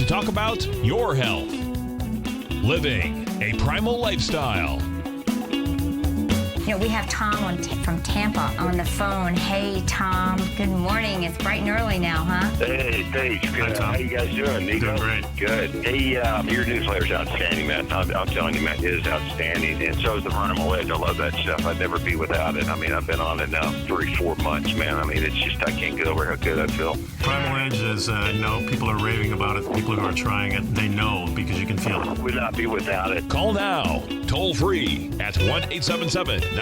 to talk about your health. Living a primal lifestyle. You know, we have Tom from Tampa on the phone. Hey, Tom. Good morning. It's bright and early now, huh? Hey, thanks. Good. Hi, Tom. How you guys doing, Nico? Doing great. Good. Hey, your newsletter's outstanding, man. I'm telling you, man, it is outstanding. And so is the Primal. I love that stuff. I'd never be without it. I mean, I've been on it now 3-4 months, man. I mean, it's just, I can't get over how good I feel. Primal Edge is, people are raving about it. People who are trying it, they know because you can feel it. Would not be without it. Call now, toll free at 1-877-927-6648.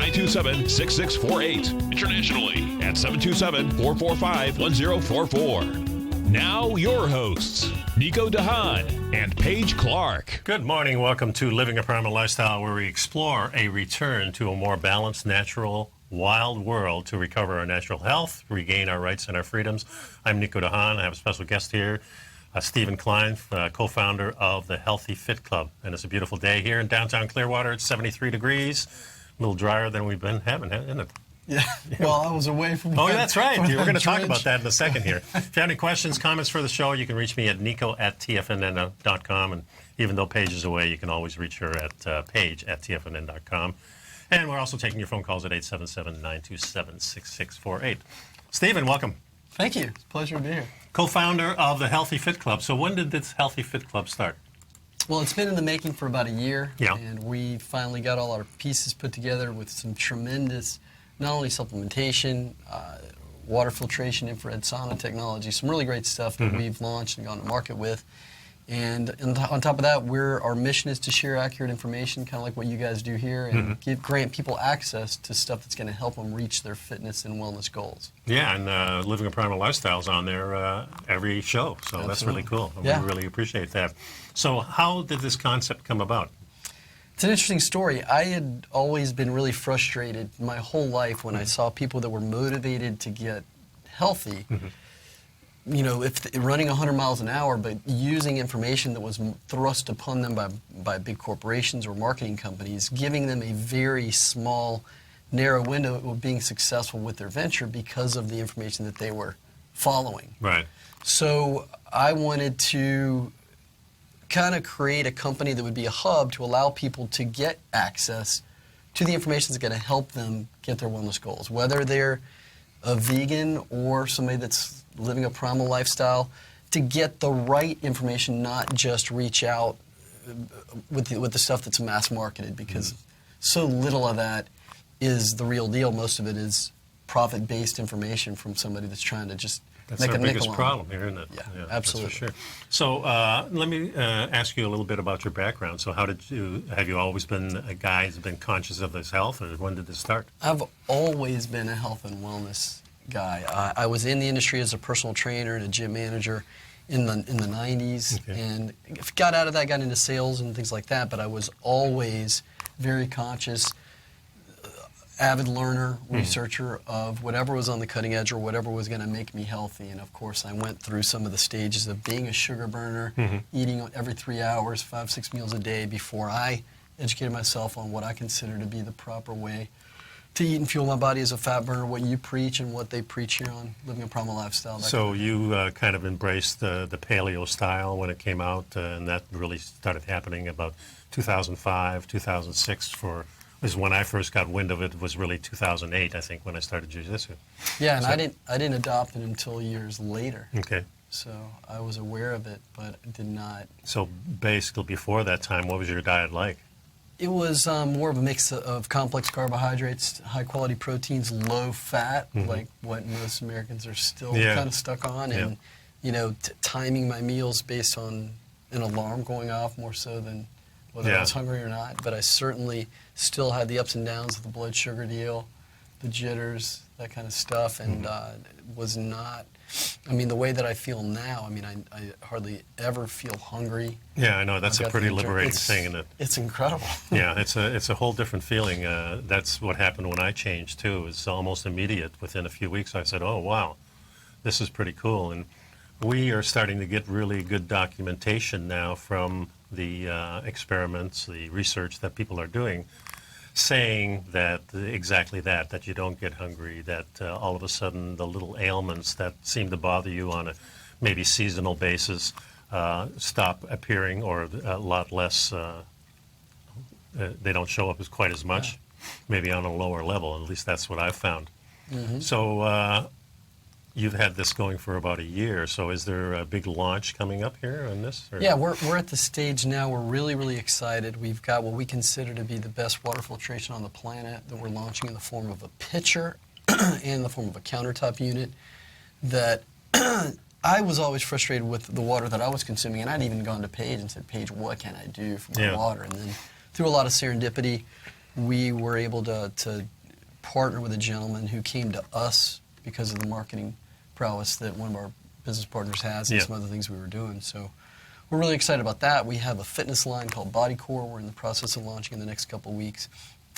Internationally at 727-445-1044. Now your hosts, Nico DeHaan and Paige Clark. Good morning. Welcome to Living a Primal Lifestyle, where we explore a return to a more balanced, natural, wild world to recover our natural health, regain our rights and our freedoms. I'm Nico DeHaan. I have a special guest here, Stephen Klein, co-founder of the Healthy Fit Club. And it's a beautiful day here in downtown Clearwater. It's 73 degrees, a little drier than we've been having, isn't it? Yeah, well, I was away from Oh, yeah, that's right. We're going to talk about that in a second here. If you have any questions, comments for the show, you can reach me at nico@tfnn.com. And even though Paige is away, you can always reach her at paige@tfnn.com. And we're also taking your phone calls at 877-927-6648. Stephen, welcome. Thank you. It's a pleasure to be here. Co-founder of the Healthy Fit Club. So when did this Healthy Fit Club start? Well, it's been in the making for about a year. Yeah. And we finally got all our pieces put together with some tremendous, not only supplementation, water filtration, infrared sauna technology, some really great stuff that we've launched and gone to market with. And on top of that, our mission is to share accurate information, kind of like what you guys do here, and grant people access to stuff that's going to help them reach their fitness and wellness goals. Yeah, and Living a Primal Lifestyle is on there every show, so that's really cool. Yeah. We really appreciate that. So how did this concept come about? It's an interesting story. I had always been really frustrated my whole life when I saw people that were motivated to get healthy, you know, if running 100 miles an hour, but using information that was thrust upon them by big corporations or marketing companies, giving them a very small, narrow window of being successful with their venture because of the information that they were following. Right. So I wanted to kind of create a company that would be a hub to allow people to get access to the information that's going to help them get their wellness goals, whether they're a vegan or somebody that's living a primal lifestyle, to get the right information, not just reach out with the stuff that's mass marketed, because so little of that is the real deal. Most of it is profit-based information from somebody that's trying to just That's make our a nickel biggest on problem here, isn't it? Yeah, absolutely. That's for sure. So let me ask you a little bit about your background. So have you always been a guy who's been conscious of his health, or when did this start? I've always been a health and wellness guy. I was in the industry as a personal trainer and a gym manager in the 90s, and got out of that, got into sales and things like that, but I was always very conscious, avid learner, researcher of whatever was on the cutting edge or whatever was going to make me healthy. And of course, I went through some of the stages of being a sugar burner, eating every 3 hours, 5-6 meals a day, before I educated myself on what I consider to be the proper way to eat and fuel my body as a fat burner, what you preach and what they preach here on Living a Primal Lifestyle. So you kind of embraced the paleo style when it came out, and that really started happening about 2005, 2006 is when I first got wind of it. It was really 2008, I think, when I started jiu-jitsu. Yeah, and I didn't adopt it until years later. Okay. So I was aware of it, but did not. So basically, before that time, what was your diet like? It was more of a mix of complex carbohydrates, high-quality proteins, low fat, like what most Americans are still kind of stuck on, and you know, timing my meals based on an alarm going off more so than whether I was hungry or not. But I certainly still had the ups and downs of the blood sugar deal, the jitters, that kind of stuff, and was not. I mean, the way that I feel now, I mean, I hardly ever feel hungry. Yeah, I know. That's a pretty liberating thing, isn't it? It's incredible. Yeah, it's a whole different feeling. That's what happened when I changed, too. It's almost immediate. Within a few weeks, I said, oh, wow, this is pretty cool. And we are starting to get really good documentation now from the experiments, the research that people are doing, saying that exactly that you don't get hungry, that all of a sudden the little ailments that seem to bother you on a maybe seasonal basis stop appearing, or a lot less. They don't show up as quite as much, maybe on a lower level. At least that's what I've found. So you've had this going for about a year. So is there a big launch coming up here on this? Or? Yeah, we're at the stage now. We're really, really excited. We've got what we consider to be the best water filtration on the planet that we're launching in the form of a pitcher and in the form of a countertop unit that I was always frustrated with the water that I was consuming, and I'd even gone to Paige and said, Paige, what can I do for my water? And then through a lot of serendipity, we were able to partner with a gentleman who came to us because of the marketing prowess that one of our business partners has and some other things we were doing. So we're really excited about that. We have a fitness line called BodyCore we're in the process of launching in the next couple of weeks,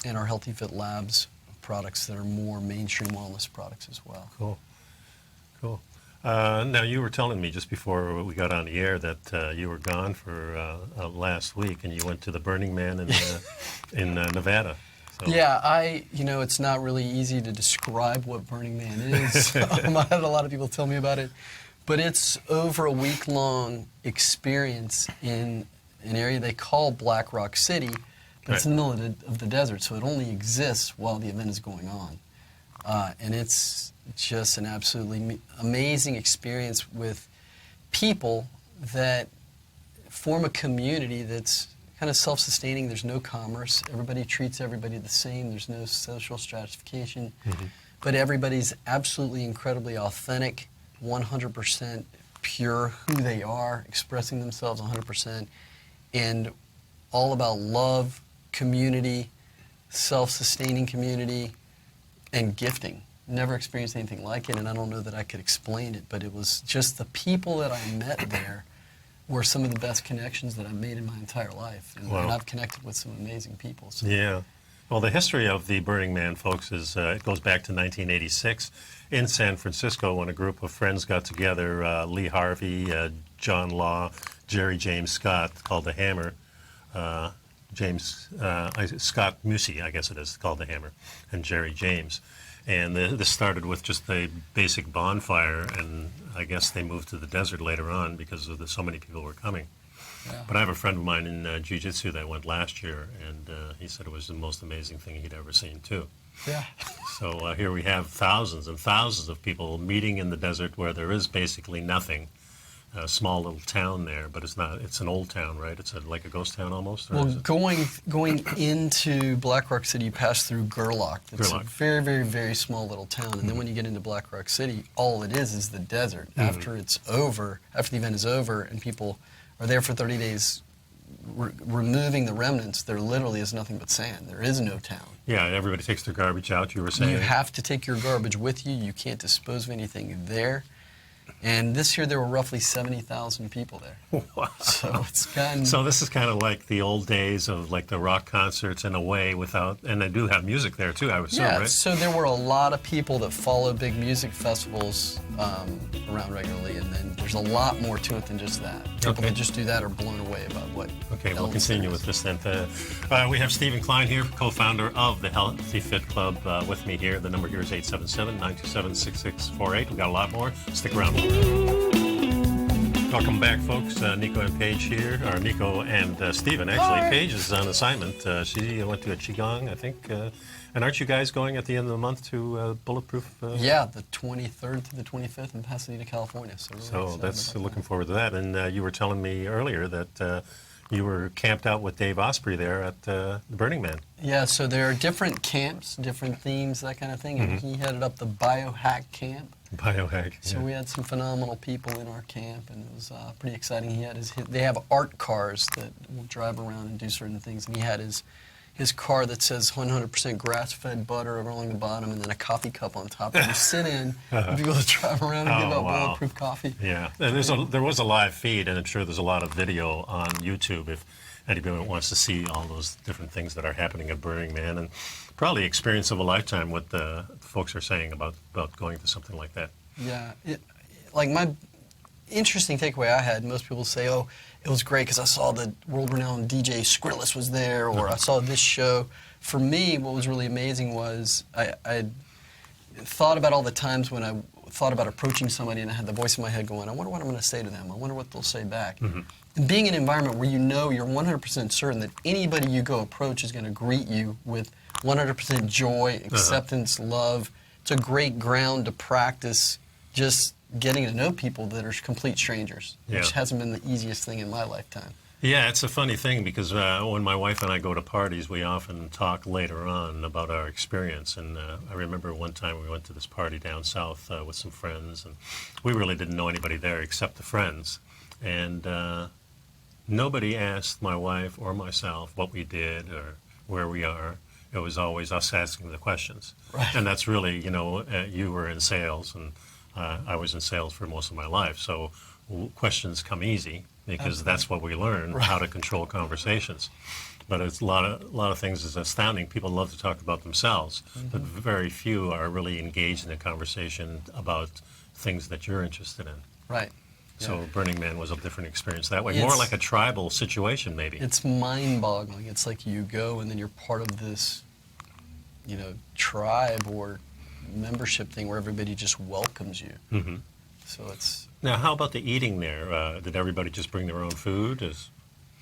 and our Healthy Fit Labs products that are more mainstream wellness products as well. Cool. Cool. Now, you were telling me just before we got on the air that you were gone for last week, and you went to the Burning Man in Nevada. So. Yeah, it's not really easy to describe what Burning Man is. I had a lot of people tell me about it. But it's over a week-long experience in an area they call Black Rock City, but it's in the middle of the desert, so it only exists while the event is going on. And it's just an absolutely amazing experience with people that form a community that's kind of self-sustaining. There's no commerce. Everybody treats everybody the same. There's no social stratification. But everybody's absolutely incredibly authentic, 100% pure who they are, expressing themselves 100%, and all about love, community, self-sustaining community, and gifting. Never experienced anything like it, and I don't know that I could explain it, but it was just the people that I met there were some of the best connections that I've made in my entire life. And I've connected with some amazing people. So. Yeah. Well, the history of the Burning Man, folks, is it goes back to 1986 in San Francisco when a group of friends got together, Lee Harvey, John Law, Jerry James Scott, called the Hammer, Scott Musi, I guess it is, called the Hammer, and Jerry James. And this started with just a basic bonfire, and I guess they moved to the desert later on because of so many people were coming. Yeah. But I have a friend of mine in jiu-jitsu that went last year, and he said it was the most amazing thing he'd ever seen, too. Yeah. So here we have thousands and thousands of people meeting in the desert where there is basically nothing. A small little town there, but it's not. It's an old town, right? It's like a ghost town almost. Or well, going into Black Rock City, you pass through Gerlach. It's a very, very, very small little town, and then when you get into Black Rock City, all it is the desert. After it's over, after the event is over, and people are there for 30 days, removing the remnants, there literally is nothing but sand. There is no town. Yeah, everybody takes their garbage out. You were saying you have to take your garbage with you. You can't dispose of anything there. And this year there were roughly 70,000 people there. Wow. So it's gotten... So this is kind of like the old days of like the rock concerts in a way without... And they do have music there too, I would assume, right? So there were a lot of people that follow big music festivals around regularly, and then there's a lot more to it than just that. People that just do that are blown away about what... Okay, we'll continue with this then. We have Stephen Klein here, co-founder of the Healthy Fit Club with me here. The number here is 877-927-6648. We've got a lot more. Stick around. Welcome back, folks. Nico and Paige here, or Nico and Stephen. Actually, hi. Paige is on assignment. She went to a Qigong, I think. And aren't you guys going at the end of the month to Bulletproof? Yeah, the 23rd to the 25th in Pasadena, California. So that's looking forward to that. And you were telling me earlier that you were camped out with Dave Osprey there at the Burning Man. Yeah, so there are different camps, different themes, that kind of thing. And he headed up the biohack camp. Biohack. So we had some phenomenal people in our camp, and it was pretty exciting. He had they have art cars that will drive around and do certain things, and he had his car that says 100% grass-fed butter along the bottom, and then a coffee cup on top that you sit in and be able to drive around and give out bulletproof coffee. Yeah, and there was a live feed, and I'm sure there's a lot of video on YouTube if anybody wants to see all those different things that are happening at Burning Man, and probably experience of a lifetime what the folks are saying about going to something like that. Yeah, like my interesting takeaway I had, most people say, oh, it was great because I saw the world-renowned DJ Skrillex was there, or I saw this show. For me, what was really amazing was I thought about all the times when I thought about approaching somebody and I had the voice in my head going, I wonder what I'm going to say to them. I wonder what they'll say back. And being in an environment where you know you're 100% certain that anybody you go approach is going to greet you with 100% joy, acceptance, love. It's a great ground to practice just getting to know people that are complete strangers, which hasn't been the easiest thing in my lifetime. Yeah, it's a funny thing because when my wife and I go to parties, we often talk later on about our experience. And I remember one time we went to this party down south with some friends, and we really didn't know anybody there except the friends. And nobody asked my wife or myself what we did or where we are. It was always us asking the questions. Right. And that's really, you were in sales, and I was in sales for most of my life. So questions come easy, because that's what we learn, how to control conversations. But it's a lot of things is astounding. People love to talk about themselves, but very few are really engaged in a conversation about things that you're interested in. Right. So Burning Man was a different experience that way, more like a tribal situation maybe. It's mind-boggling. It's like you go and then you're part of this, tribe or membership thing where everybody just welcomes you. So it's... Now, how about the eating there? Did everybody just bring their own food?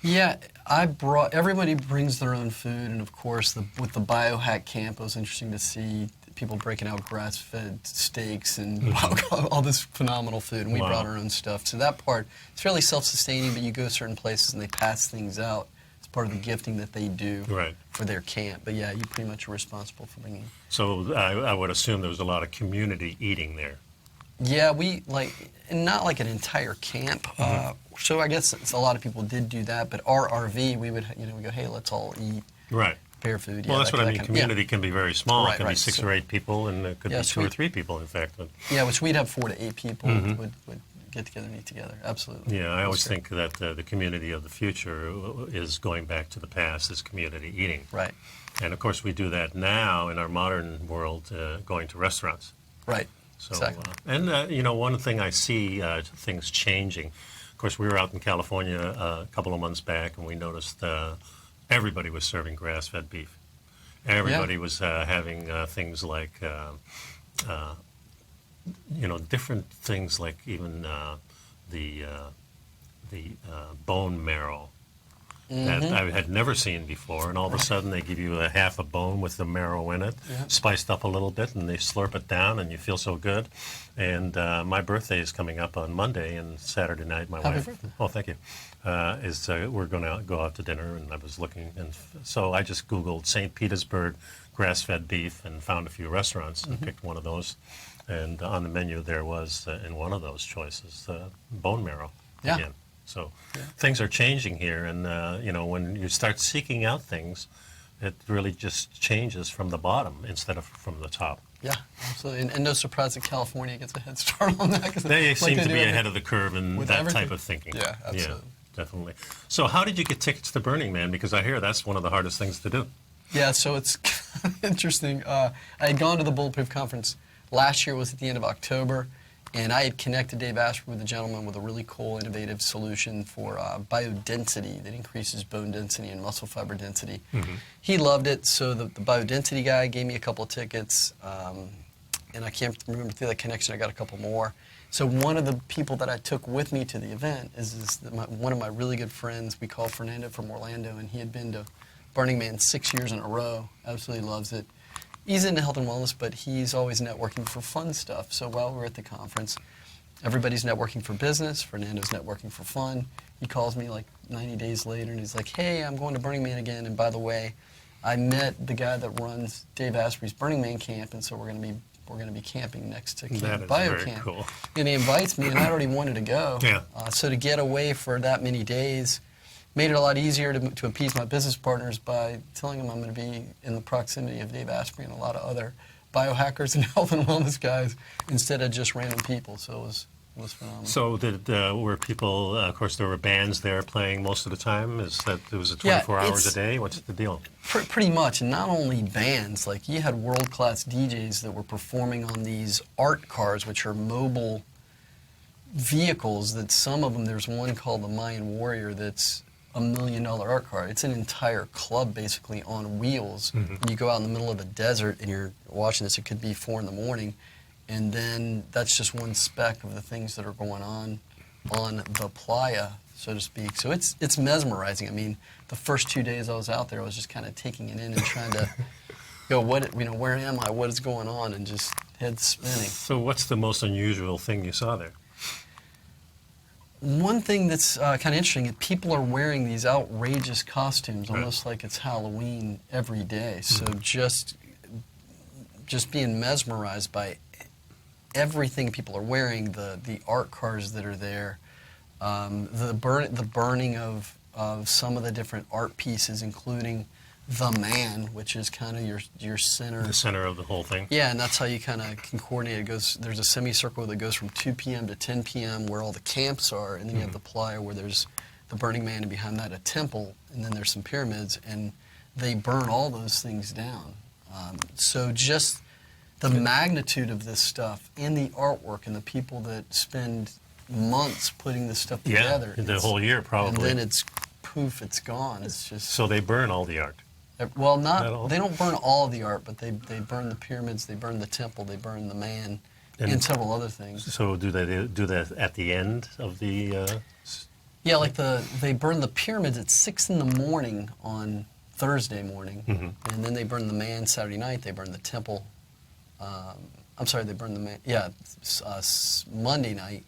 Yeah, everybody brings their own food, and of course, with the biohack camp, it was interesting to see people breaking out grass-fed steaks and all this phenomenal food, and we brought our own stuff. So that part, it's fairly self-sustaining, but you go certain places and they pass things out. It's part of the gifting that they do for their camp. But yeah, you pretty much are responsible for bringing. So I would assume there was a lot of community eating there. Yeah, and not like an entire camp. So I guess a lot of people did do that, but our RV, we would, we go, hey, let's all eat. Right. Prepare food. Well, that's what I mean. Community can be very small. It can be 6 or 8 people, and it could be 2 or 3 people, in fact. Yeah, which we'd have 4 to 8 people would get together and eat together. Absolutely. Yeah, I always think that the community of the future is going back to the past, is community eating. Right. And, of course, we do that now in our modern world, going to restaurants. Right. So, exactly. And one thing I see things changing. Of course, we were out in California a couple of months back, and we noticed everybody was serving grass-fed beef. Everybody was having things like, different things like even the bone marrow that I had never seen before, and all of a sudden they give you a half a bone with the marrow in it, spiced up a little bit, and they slurp it down, and you feel so good. And my birthday is coming up on Monday, and Saturday night my wife, thank you, we're going to go out to dinner, and I was looking, and so I just Googled St. Petersburg grass-fed beef and found a few restaurants and picked one of those, and on the menu there was, in one of those choices, bone marrow again. So things are changing here, and when you start seeking out things, it really just changes from the bottom instead of from the top. Yeah, absolutely. And no surprise that California gets a head start on that. They seem to be ahead of the curve in that type of thinking. Yeah, absolutely. Yeah, definitely. So how did you get tickets to Burning Man? Because I hear that's one of the hardest things to do. Yeah, so it's interesting. I had gone to the Bulletproof Conference last year. It was at the end of October. And I had connected Dave Asprey with a gentleman with a really cool, innovative solution for biodensity that increases bone density and muscle fiber density. He loved it, so the biodensity guy gave me a couple of tickets, and I can't remember through that connection I got a couple more. So one of the people that I took with me to the event is one of my really good friends. We call Fernando from Orlando, and he had been to Burning Man 6 years in a row. Absolutely loves it. He's into health and wellness, but he's always networking for fun stuff. So while we're at the conference, everybody's networking for business. Fernando's networking for fun. He calls me like 90 days later, and he's like, hey, I'm going to Burning Man again. And by the way, I met the guy that runs Dave Asprey's Burning Man camp, and so we're going to be camping next to Camp Biocamp. Very cool. And he invites me, and I already wanted to go. Yeah. So to get away for that many days made it a lot easier to appease my business partners by telling them I'm going to be in the proximity of Dave Asprey and a lot of other biohackers and health and wellness guys instead of just random people. So it was phenomenal. So were people, of course there were bands there playing most of the time? Is that it was 24 hours a day? What's the deal? Pretty much, and not only bands, like you had world-class DJs that were performing on these art cars, which are mobile vehicles that some of them, there's one called the Mayan Warrior that's $1 million art car. It's an entire club basically on wheels. And you go out in the middle of the desert and you're watching this, it could be 4 in the morning, And then that's just one speck of the things that are going on the playa, so to speak. So it's mesmerizing. I mean, the first 2 days I was out there, I was just kind of taking it in and trying to go, where am I? What is going on? And just head spinning. So what's the most unusual thing you saw there? One thing that's kind of interesting is people are wearing these outrageous costumes, almost like it's Halloween every day. So just being mesmerized by everything people are wearing, the art cars that are there, the burning of some of the different art pieces, including the man, which is kind of your center. The center of the whole thing. Yeah, and that's how you kind of can coordinate. There's a semicircle that goes from 2 p.m. to 10 p.m. where all the camps are, and then you have the playa where there's the Burning Man, and behind that a temple, and then there's some pyramids, and they burn all those things down. So just the magnitude of this stuff and the artwork and the people that spend months putting this stuff together. Yeah, the whole year probably. And then it's poof, it's gone. It's just... So they burn all the art. Well, they don't burn all of the art, but they burn the pyramids, they burn the temple, they burn the man, and several other things. So do they do that at the end of the... Yeah, like they burn the pyramids at 6 in the morning on Thursday morning, and then they burn the man Saturday night, they burn the temple... I'm sorry, they burn the man... Yeah, Monday night.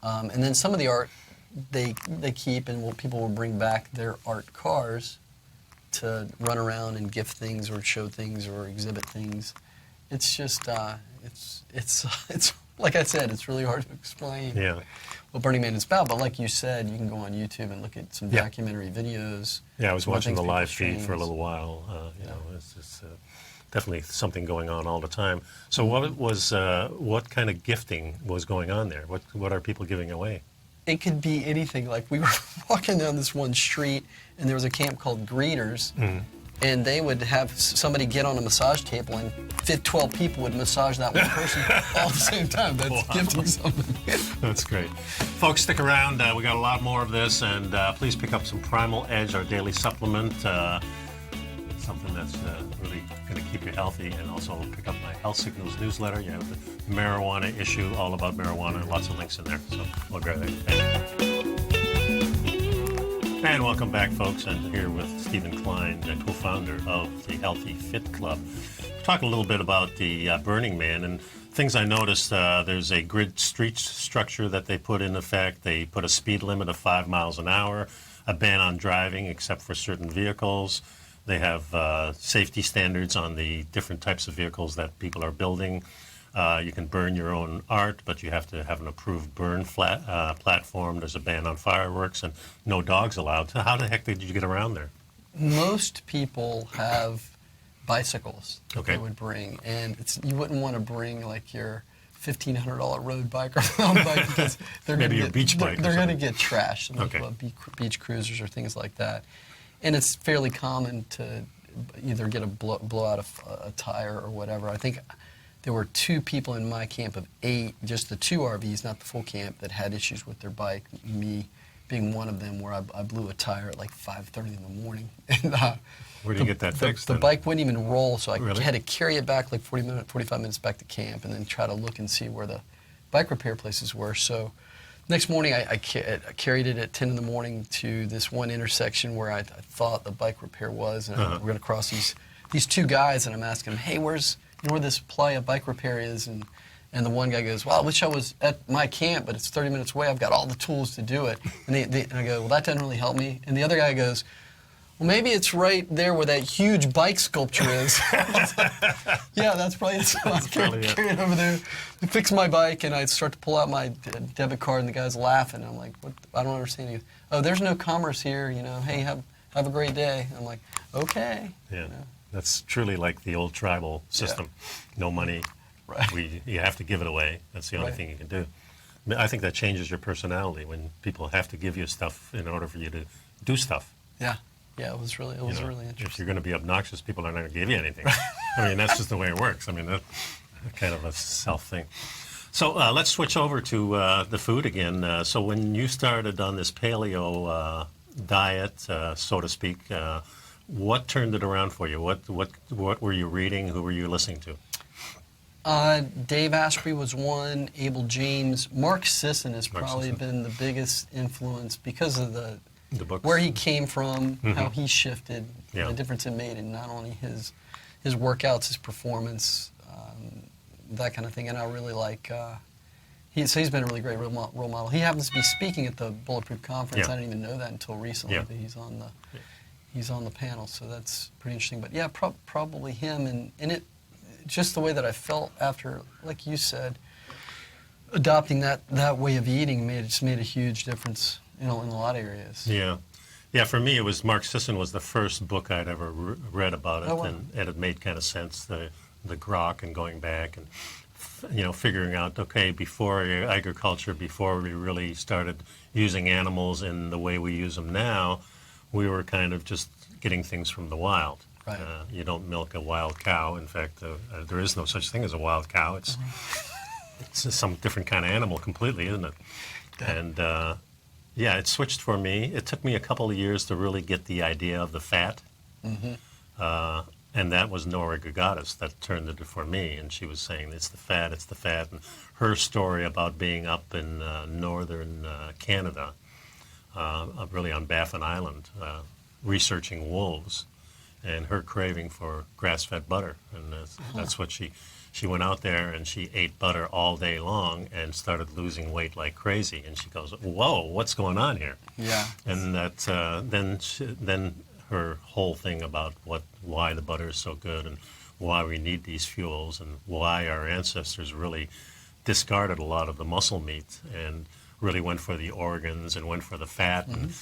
And then some of the art they keep, and people will bring back their art cars to run around and gift things or show things or exhibit things. It's just, it's like I said, it's really hard to explain what Burning Man is about. But like you said, you can go on YouTube and look at some documentary videos. Yeah, I was watching the live feed for a little while. You know, it's definitely something going on all the time. So what kind of gifting was going on there? What are people giving away? It could be anything. Like we were walking down this one street, and there was a camp called Greeters, and they would have somebody get on a massage table, and 12 people would massage that one person all at the same time. That's gifting something. That's great. Folks, stick around. We got a lot more of this, and please pick up some Primal Edge, our daily supplement. Something that's really going to keep you healthy, and also pick up my Health Signals newsletter. You have the marijuana issue, all about marijuana, lots of links in there. So we'll grab that. And welcome back, folks. I'm here with Stephen Klein, the co-founder of the Healthy Fit Club. We're talking a little bit about the Burning Man, and things I noticed, there's a grid street structure that they put in effect. They put a speed limit of 5 miles an hour, a ban on driving except for certain vehicles. They have safety standards on the different types of vehicles that people are building. You can burn your own art, but you have to have an approved burn platform. There's a ban on fireworks, and no dogs allowed. So how the heck did you get around there? Most people have bicycles that Okay. they would bring, and you wouldn't want to bring like your $1,500 road bike or mountain bike because they're Maybe gonna your beach bike or They're going to something. get trashed. Like, Okay. beach cruisers or things like that. And it's fairly common to either get a blow out of a tire or whatever. I think there were 2 people in my camp of 8, just the 2 RVs, not the full camp, that had issues with their bike, me being one of them, where I blew a tire at like 5:30 in the morning. And, Where do you get that fixed? The then? bike wouldn't even roll, so I Really? had to carry it back like 45 minutes back to camp and then try to look and see where the bike repair places were. So next morning, I carried it at 10 in the morning to this one intersection where I thought the bike repair was, and we're going to cross these 2 guys, and I'm asking them, hey, where's where this playa bike repair is? And the one guy goes, well, I wish I was at my camp, but it's 30 minutes away. I've got all the tools to do it. And I go, well, that doesn't really help me. And the other guy goes, well, maybe it's right there where that huge bike sculpture is. Yeah, that's probably it. So I carried it over there to fix my bike, and I start to pull out my debit card, and the guy's laughing. And I'm like, what? I don't understand. He goes, oh, there's no commerce here. You know, hey, have a great day. And I'm like, okay. Yeah, you know. That's truly like the old tribal system. No money. Right. You have to give it away. That's the only thing you can do. I think that changes your personality when people have to give you stuff in order for you to do stuff. Yeah. Yeah, it was really interesting. If you're going to be obnoxious, people are not going to give you anything. I mean, that's just the way it works. I mean, that's kind of a self thing. So let's switch over to the food again. So when you started on this paleo diet, so to speak, what turned it around for you? What were you reading? Who were you listening to? Dave Asprey was one, Abel James. Mark Sisson has Mark probably Sisson. been the biggest influence because of The books. where he came from, how he shifted, Yeah. the difference it made in not only his workouts, his performance, that kind of thing. And I really like, he's been a really great role model. He happens to be speaking at the Bulletproof Conference. Yeah. I didn't even know that until recently, Yeah. that he's on the panel, so that's pretty interesting. But yeah, probably him, and it just the way that I felt after, like you said, adopting that way of eating made a huge difference, in a lot of areas. Yeah. Yeah, for me, it was Mark Sisson was the first book I'd ever read about it, Oh, wow. and it made kind of sense, the grok and going back and, figuring out, okay, before agriculture, before we really started using animals in the way we use them now, we were kind of just getting things from the wild. Right. You don't milk a wild cow. In fact, there is no such thing as a wild cow. It's some different kind of animal completely, isn't it? And yeah, it switched for me. It took me a couple of years to really get the idea of the fat. And that was Nora Gagatis that turned it for me. And she was saying, it's the fat, it's the fat. And her story about being up in northern Canada, really on Baffin Island, researching wolves, and her craving for grass-fed butter. And that's what she went out there and she ate butter all day long and started losing weight like crazy. And she goes, whoa, what's going on here? Yeah. And that then her whole thing about why the butter is so good and why we need these fuels and why our ancestors really discarded a lot of the muscle meat and really went for the organs and went for the fat. And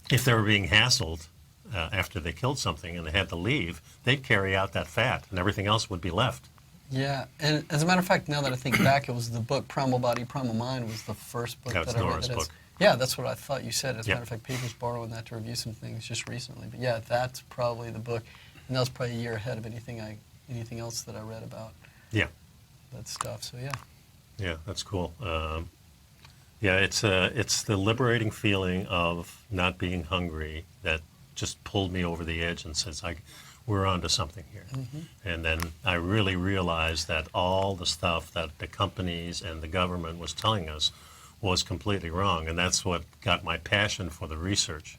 if they were being hassled after they killed something and they had to leave, they'd carry out that fat and everything else would be left. Yeah, and as a matter of fact, now that I think back, it was the book Primal Body, Primal Mind was the first book That was I read. Nora's book. Yeah, that's what I thought you said. As a Yeah. matter of fact, Paige was borrowing that to review some things just recently. But yeah, that's probably the book, and that was probably a year ahead of anything else that I read about Yeah. that stuff. So yeah. Yeah, that's cool. Yeah, it's the liberating feeling of not being hungry that just pulled me over the edge and says, we're onto something here. And then I really realized that all the stuff that the companies and the government was telling us was completely wrong. And that's what got my passion for the research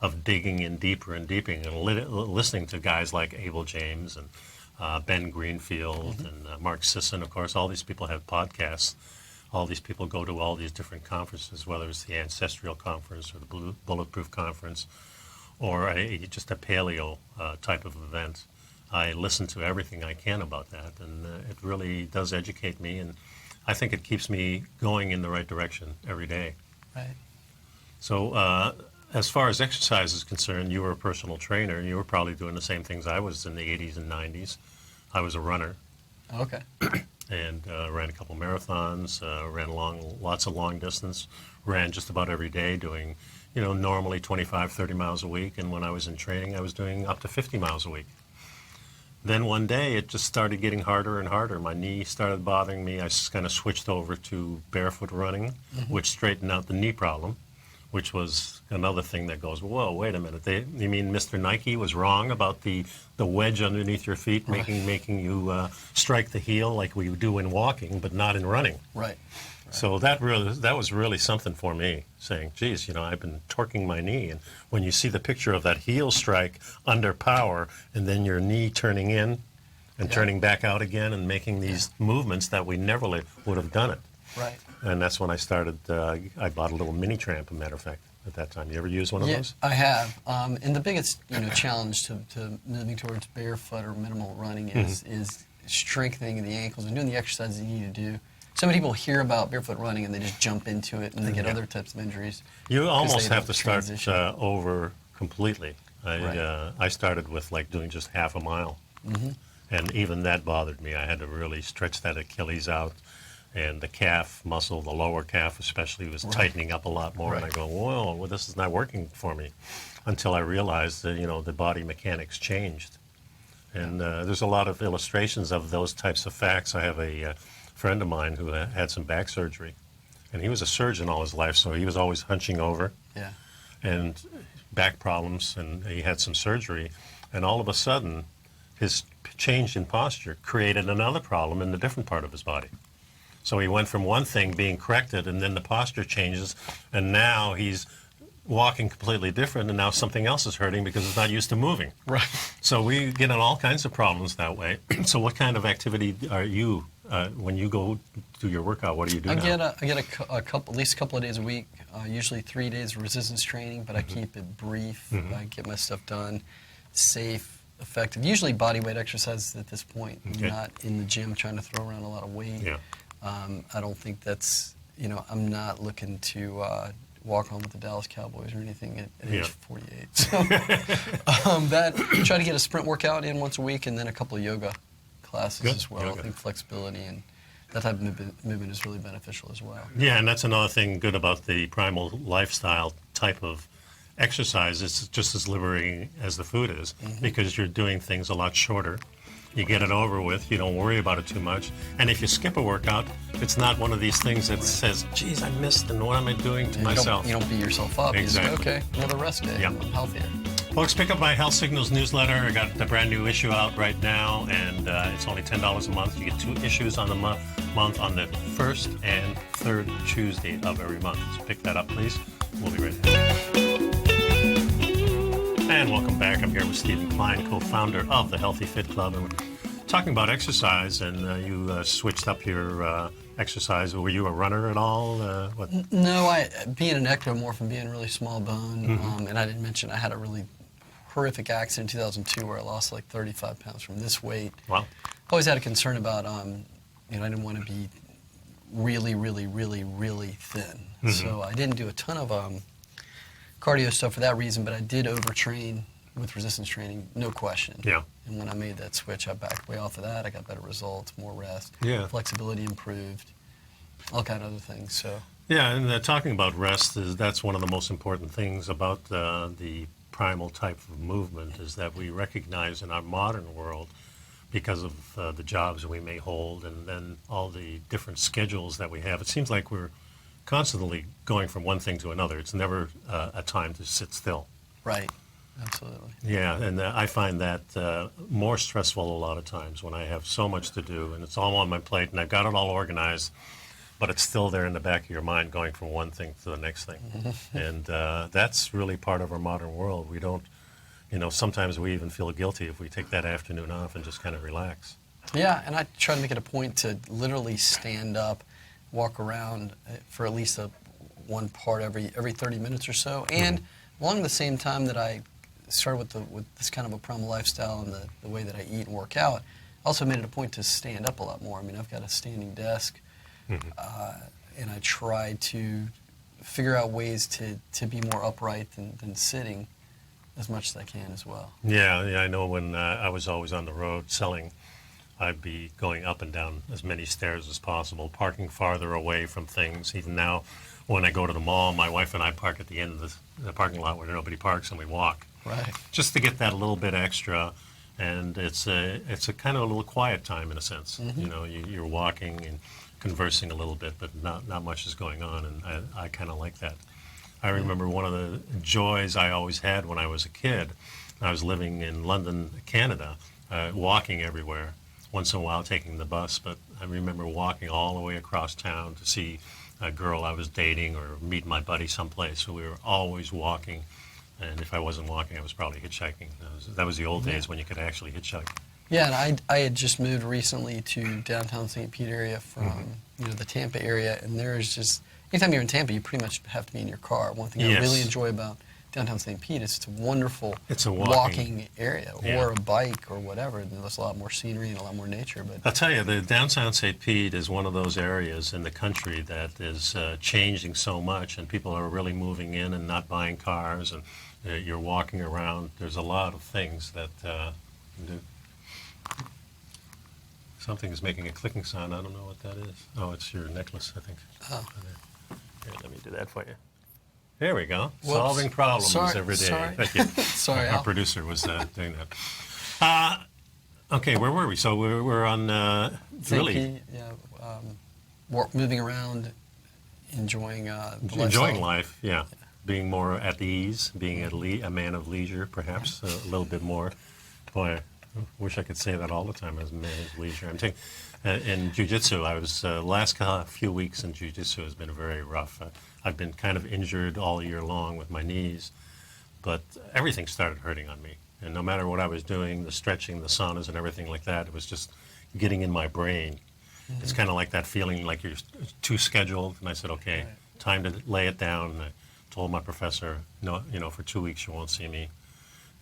of digging in deeper and deeper and listening to guys like Abel James and Ben Greenfield and Mark Sisson. Of course, all these people have podcasts. All these people go to all these different conferences, whether it's the Ancestral Conference or the Bulletproof Conference or just a paleo type of event. I listen to everything I can about that, and it really does educate me, and I think it keeps me going in the right direction every day. Right. So as far as exercise is concerned, you were a personal trainer, and you were probably doing the same things I was in the 80s and 90s. I was a runner. Okay. And ran a couple marathons, ran lots of long distance, ran just about every day doing, normally 25, 30 miles a week. And when I was in training, I was doing up to 50 miles a week. Then one day, it just started getting harder and harder. My knee started bothering me. I kind of switched over to barefoot running, which straightened out the knee problem, which was another thing that goes, whoa, wait a minute. You mean Mr. Nike was wrong about the wedge underneath your feet, making you strike the heel like we do in walking, but not in running. Right. So that was really something for me, saying, geez, I've been torquing my knee. And when you see the picture of that heel strike under power and then your knee turning in and turning back out again and making these movements that we never would have done it. Right. And that's when I started, I bought a little mini tramp, as a matter of fact, at that time. You ever use one of those? I have. And the biggest challenge to moving towards barefoot or minimal running is strengthening the ankles and doing the exercises you need to do. So many people hear about barefoot running and they just jump into it and they get other types of injuries. You almost they have to start transition. over completely. Right. I started with doing just half a mile. And even that bothered me. I had to really stretch that Achilles out. And the calf muscle, the lower calf especially, was tightening up a lot more. And I go, whoa, well, this is not working for me. Until I realized that, the body mechanics changed. And there's a lot of illustrations of those types of facts. I have a friend of mine who had some back surgery. And he was a surgeon all his life, so he was always hunching over. Yeah. And back problems, and he had some surgery. And all of a sudden, his change in posture created another problem in a different part of his body. So he went from one thing being corrected, and then the posture changes, and now he's walking completely different, and now something else is hurting because it's not used to moving. Right. So we get in all kinds of problems that way. So what kind of activity are you, when you go do your workout, what do you do I now? get a couple, at least a couple of days a week, usually 3 days of resistance training, but I keep it brief. I get my stuff done, safe, effective. Usually body weight exercises at this point, Okay. not in the gym trying to throw around a lot of weight. Yeah. I don't think that's, I'm not looking to walk on with the Dallas Cowboys or anything at Yeah. age 48. So try to get a sprint workout in once a week, and then a couple of yoga classes Good. as well. Yoga. I think flexibility and that type of movement is really beneficial as well. Yeah, and that's another thing good about the primal lifestyle type of exercise. It's just as liberating as the food is because you're doing things a lot shorter. You get it over with. You don't worry about it too much. And if you skip a workout, it's not one of these things that says, geez, I missed, and what am I doing to myself? You don't beat yourself up. Exactly. You just, okay, another rest day. Yeah. I'm healthier. Folks, pick up my Health Signals newsletter. I got the brand new issue out right now, and it's only $10 a month. You get 2 issues on the month on the first and third Tuesday of every month. So pick that up, please. We'll be right back. And welcome back. I'm here with Stephen Klein, co-founder of the Healthy Fit Club, and we're talking about exercise. And you switched up your exercise. Were you a runner at all? What? No, being an ectomorph and being really small bone, and I didn't mention I had a really horrific accident in 2002 where I lost like 35 pounds from this weight. Wow. Always had a concern about, I didn't want to be really, really, really, really thin. So I didn't do a ton of cardio stuff for that reason, but I did overtrain with resistance training, no question. Yeah. And when I made that switch, I backed way off of that. I got better results, more rest, Yeah. flexibility improved, all kind of other things. So. Yeah, and talking about rest, that's one of the most important things about the primal type of movement is that we recognize in our modern world, because of the jobs we may hold and then all the different schedules that we have, it seems like we're constantly going from one thing to another. It's never a time to sit still. Right, absolutely. Yeah, and I find that more stressful a lot of times when I have so much to do and it's all on my plate and I've got it all organized, but it's still there in the back of your mind going from one thing to the next thing. And that's really part of our modern world. We don't, sometimes we even feel guilty if we take that afternoon off and just kind of relax. Yeah, and I try to make it a point to literally stand up, walk around for at least one part every 30 minutes or so. And along the same time that I started with this kind of a primal lifestyle and the way that I eat and work out, I also made it a point to stand up a lot more. I mean, I've got a standing desk, and I try to figure out ways to be more upright than sitting as much as I can as well. Yeah, I know when I was always on the road selling, I'd be going up and down as many stairs as possible, parking farther away from things. Even now, when I go to the mall, my wife and I park at the end of the parking lot where nobody parks, and we walk. Right. Just to get that little bit extra, and it's a kind of a little quiet time in a sense. You're walking and conversing a little bit, but not much is going on, and I kind of like that. I remember one of the joys I always had when I was a kid. I was living in London, Canada, walking everywhere. Once in a while taking the bus, but I remember walking all the way across town to see a girl I was dating or meet my buddy someplace. So we were always walking, and if I wasn't walking, I was probably hitchhiking. That was the old days when you could actually hitchhike. Yeah, and I had just moved recently to downtown St. Pete area from the Tampa area, and there's just, anytime you're in Tampa, you pretty much have to be in your car. One thing I really enjoy about downtown St. Pete is it's a wonderful walking area, or a bike or whatever. And there's a lot more scenery and a lot more nature. But I'll tell you, the downtown St. Pete is one of those areas in the country that is changing so much, and people are really moving in and not buying cars, and you're walking around. There's a lot of things that do. Something is making a clicking sound. I don't know what that is. Oh, it's your necklace, I think. Oh. Here, let me do that for you. There we go. Whoops. Solving problems every day. Sorry. Thank you. Sorry, Our Al. producer was doing that. Okay, where were we? So we're on St. really Pete, moving around, enjoying the enjoying lifestyle. life. Yeah, being more at ease, being a man of leisure, perhaps a little bit more. Boy, Wish I could say that all the time as manage leisure. I'm taking in jiu-jitsu. I was last few weeks in jiu-jitsu has been very rough. I've been kind of injured all year long with my knees, but everything started hurting on me. And no matter what I was doing, the stretching, the saunas, and everything like that, it was just getting in my brain. Mm-hmm. It's kind of like that feeling like you're too scheduled. And I said, okay, time to lay it down. And I told my professor, no, for 2 weeks you won't see me.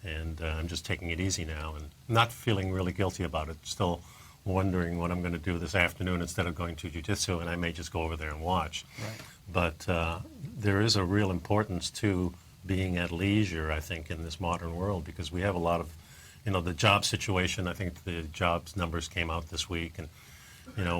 And I'm just taking it easy now and not feeling really guilty about it. Still wondering what I'm going to do this afternoon instead of going to jiu-jitsu, and I may just go over there and watch. Right. But there is a real importance to being at leisure, I think, in this modern world, because we have a lot of, the job situation. I think the jobs numbers came out this week, and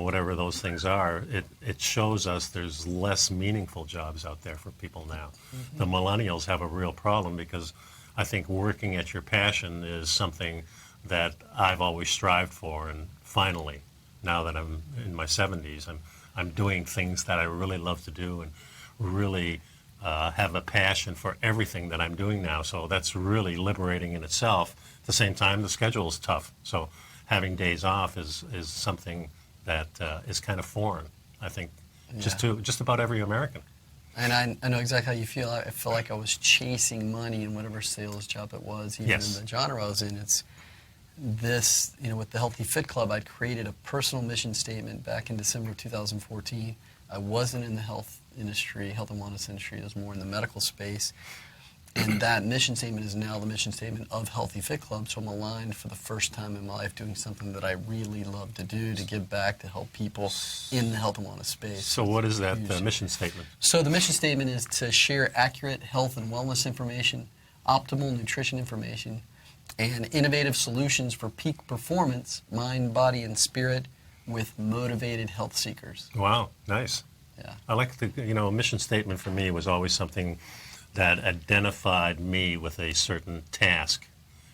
whatever those things are, it shows us there's less meaningful jobs out there for people now. Mm-hmm. The millennials have a real problem because I think working at your passion is something that I've always strived for, and finally, now that I'm in my 70s, I'm doing things that I really love to do and really have a passion for everything that I'm doing now. So that's really liberating in itself. At the same time, the schedule is tough. So having days off is something that is kind of foreign, I think, just about every American. And I know exactly how you feel. I feel like I was chasing money in whatever sales job it was, even in the genre I was in. It's this, with the Healthy Fit Club, I'd created a personal mission statement back in December of 2014. I wasn't in the health industry, health and wellness industry. I was more in the medical space. And that mission statement is now the mission statement of Healthy Fit Club. So I'm aligned for the first time in my life doing something that I really love to do, to give back, to help people in the health and wellness space. So what is that mission statement? So the mission statement is to share accurate health and wellness information, optimal nutrition information, and innovative solutions for peak performance, mind, body, and spirit with motivated health seekers. Wow, nice. Yeah. I like a mission statement for me was always something that identified me with a certain task.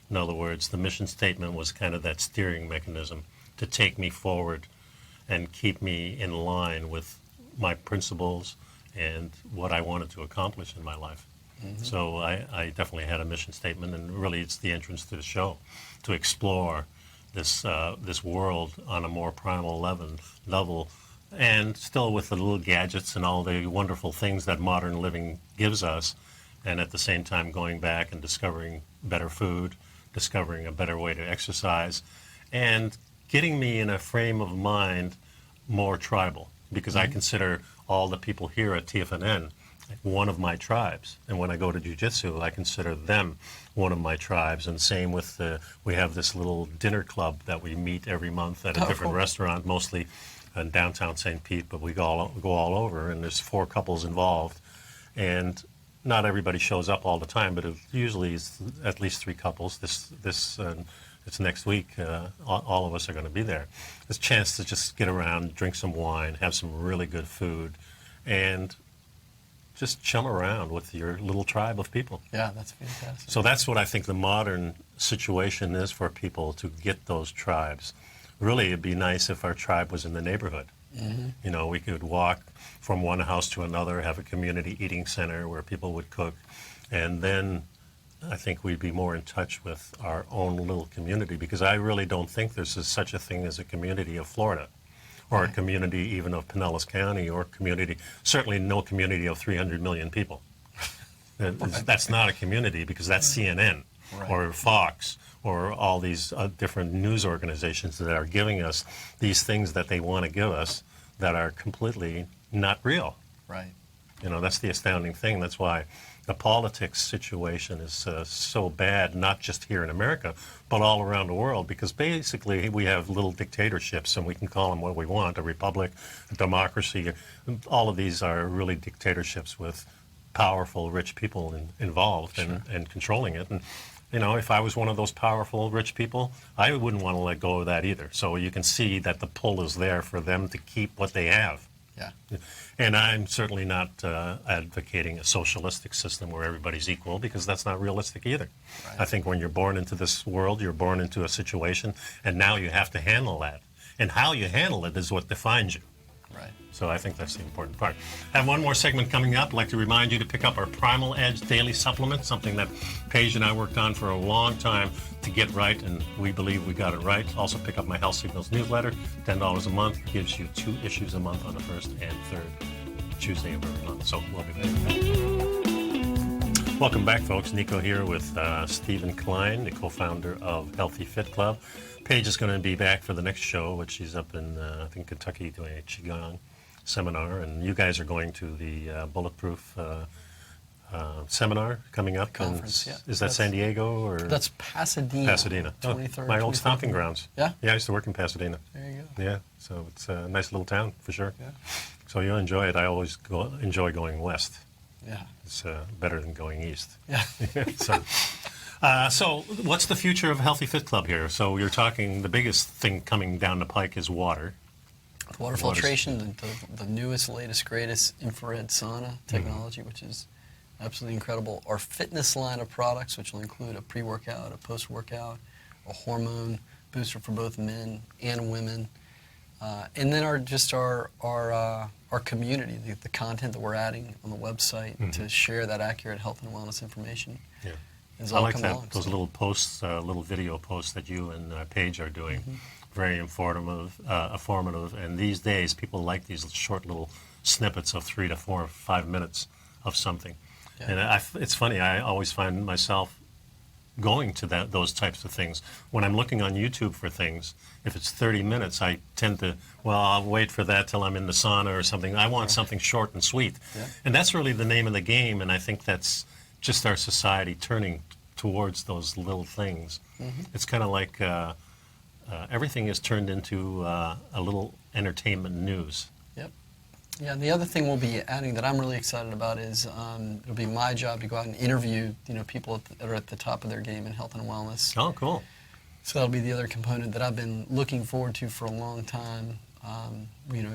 In other words, the mission statement was kind of that steering mechanism to take me forward and keep me in line with my principles and what I wanted to accomplish in my life. Mm-hmm. So I definitely had a mission statement, and really it's the entrance to the show, to explore this world on a more primal level, and still with the little gadgets and all the wonderful things that modern living gives us, and at the same time going back and discovering better food, discovering a better way to exercise, and getting me in a frame of mind more tribal, because I consider all the people here at TFNN one of my tribes. And when I go to jiu-jitsu, I consider them one of my tribes. And same with we have this little dinner club that we meet every month at a different restaurant, mostly in downtown St. Pete, but we go all over, and there's 4 couples involved. And not everybody shows up all the time, but it usually is at least 3 couples. It's next week. All of us are going to be there. It's a chance to just get around, drink some wine, have some really good food, and just chum around with your little tribe of people. Yeah, that's fantastic. So that's what I think the modern situation is for people, to get those tribes. Really, it'd be nice if our tribe was in the neighborhood. Mm-hmm. We could walk from one house to another, have a community eating center where people would cook, and then I think we'd be more in touch with our own little community, because I really don't think there's such a thing as a community of Florida, or a community even of Pinellas County, or certainly no community of 300 million people. That's not a community, because that's CNN or Fox or all these different news organizations that are giving us these things that they want to give us that are completely not real. Right. That's the astounding thing. That's why the politics situation is so bad, not just here in America, but all around the world, because basically we have little dictatorships, and we can call them what we want, a republic, a democracy. All of these are really dictatorships with powerful, rich people involved and controlling it. And, if I was one of those powerful, rich people, I wouldn't want to let go of that either. So you can see that the pull is there for them to keep what they have. Yeah. And I'm certainly not advocating a socialistic system where everybody's equal, because that's not realistic either. Right. I think when you're born into this world, you're born into a situation, and now you have to handle that. And how you handle it is what defines you. Right. So I think that's the important part. I have one more segment coming up. I'd like to remind you to pick up our Primal Edge daily supplement, something that Paige and I worked on for a long time to get right, and we believe we got it right. Also pick up my Health Signals newsletter, $10 a month, gives you 2 issues a month on the first and third Tuesday of every month. So we'll be back. Welcome back, folks. Nico here with Stephen Klein, the co-founder of Healthy Fit Club. Paige is going to be back for the next show, which she's up in, I think, Kentucky doing a Qigong seminar. And you guys are going to the Bulletproof seminar coming up. Conference, yeah. Is that San Diego or? That's Pasadena. Pasadena. 23rd, my old 24th. stomping grounds. Yeah? Yeah, I used to work in Pasadena. There you go. Yeah, so it's a nice little town for sure. Yeah. So you'll enjoy it. I always enjoy going west. Yeah. It's better than going east. Yeah. So what's the future of Healthy Fit Club here? So you're talking the biggest thing coming down the pike is water. Water filtration, the newest, latest, greatest infrared sauna technology, which is absolutely incredible. Our fitness line of products, which will include a pre-workout, a post-workout, a hormone booster for both men and women, and then our community, the content that we're adding on the website to share that accurate health and wellness information. Yeah. Is I all like come that, along. those little posts, little video posts that you and Paige are doing. Very informative, and these days people like these short little snippets of 3 to 4 or 5 minutes of something. Yeah. And it's funny, I always find myself going to those types of things. When I'm looking on YouTube for things, if it's 30 minutes, I tend to, I'll wait for that till I'm in the sauna or something. I want something short and sweet. Yeah. And that's really the name of the game, and I think that's just our society turning towards those little things. It's kind of like everything is turned into a little entertainment news. Yep. Yeah, and the other thing we'll be adding that I'm really excited about is it'll be my job to go out and interview people that are at the top of their game in health and wellness. Oh, cool. So that'll be the other component that I've been looking forward to for a long time.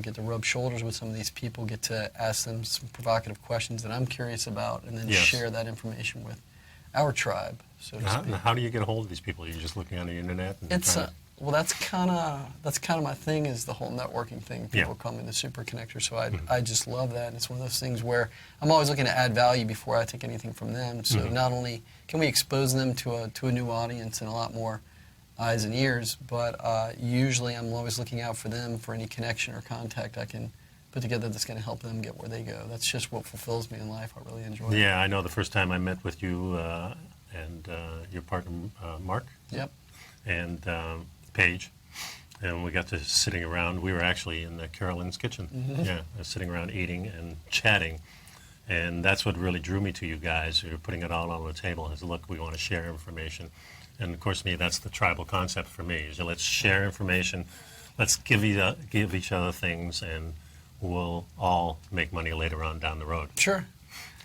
Get to rub shoulders with some of these people, get to ask them some provocative questions that I'm curious about, and then share that information with our tribe, so to speak. How do you get a hold of these people? Are you just looking on the internet? And It's well, that's kind of my thing, is the whole networking thing. People call me the super connector, so I just love that. And it's one of those things where I'm always looking to add value before I take anything from them. So not only can we expose them to a new audience and a lot more eyes and ears, but usually I'm always looking out for them for any connection or contact I can put together that's going to help them get where they go. That's just what fulfills me in life. I really enjoy it. Yeah, I know the first time I met with you and your partner, Mark. Yep. And Paige, and we got to sitting around. We were actually in Carolyn's kitchen. Yeah, sitting around eating and chatting. And that's what really drew me to you guys. You were putting it all on the table. Is look, we want to share information. And of course, that's the tribal concept for me. So let's share information. Let's give each other things, and we'll all make money later on down the road. Sure.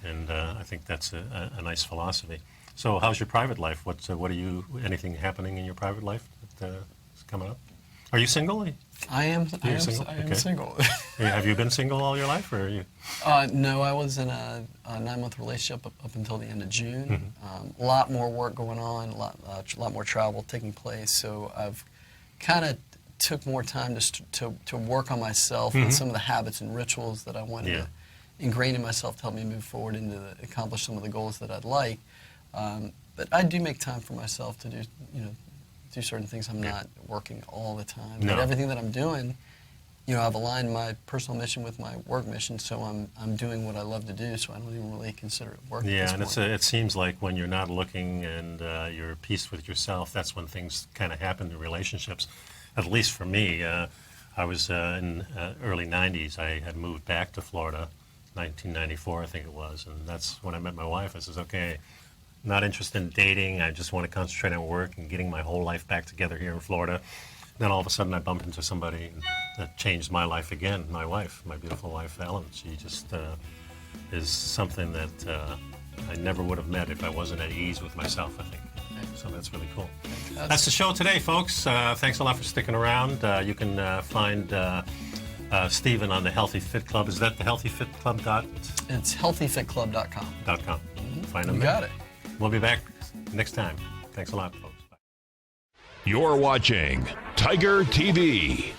And I think that's a nice philosophy. So, how's your private life? Anything happening in your private life that is coming up? Are you single? I am single? I am Okay. single. Have you been single all your life, or are you? No, I was in a 9-month relationship up until the end of June. A lot more work going on, a lot more travel taking place. So I've kind of took more time to work on myself and some of the habits and rituals that I wanted to ingrain in myself to help me move forward and to accomplish some of the goals that I'd like. But I do make time for myself to do certain things. I'm not working all the time. No. But everything that I'm doing, I've aligned my personal mission with my work mission, so I'm doing what I love to do, so I don't even really consider it work. Yeah, at and this point. it seems like when you're not looking and you're at peace with yourself, that's when things kind of happen in relationships. At least for me, I was in early 90s. I had moved back to Florida, 1994 I think it was, and that's when I met my wife. I says, okay, not interested in dating. I just want to concentrate on work and getting my whole life back together here in Florida. Then all of a sudden I bumped into somebody that changed my life again, my wife, my beautiful wife, Ellen. She just is something that I never would have met if I wasn't at ease with myself, I think. So that's really cool. That's the show today, folks. Thanks a lot for sticking around. You can find Stephen on the Healthy Fit Club. Is that the healthyfitclub.com? It's healthyfitclub.com. Find them You there. got it. We'll be back next time. Thanks a lot, folks. Bye. You're watching Tiger TV.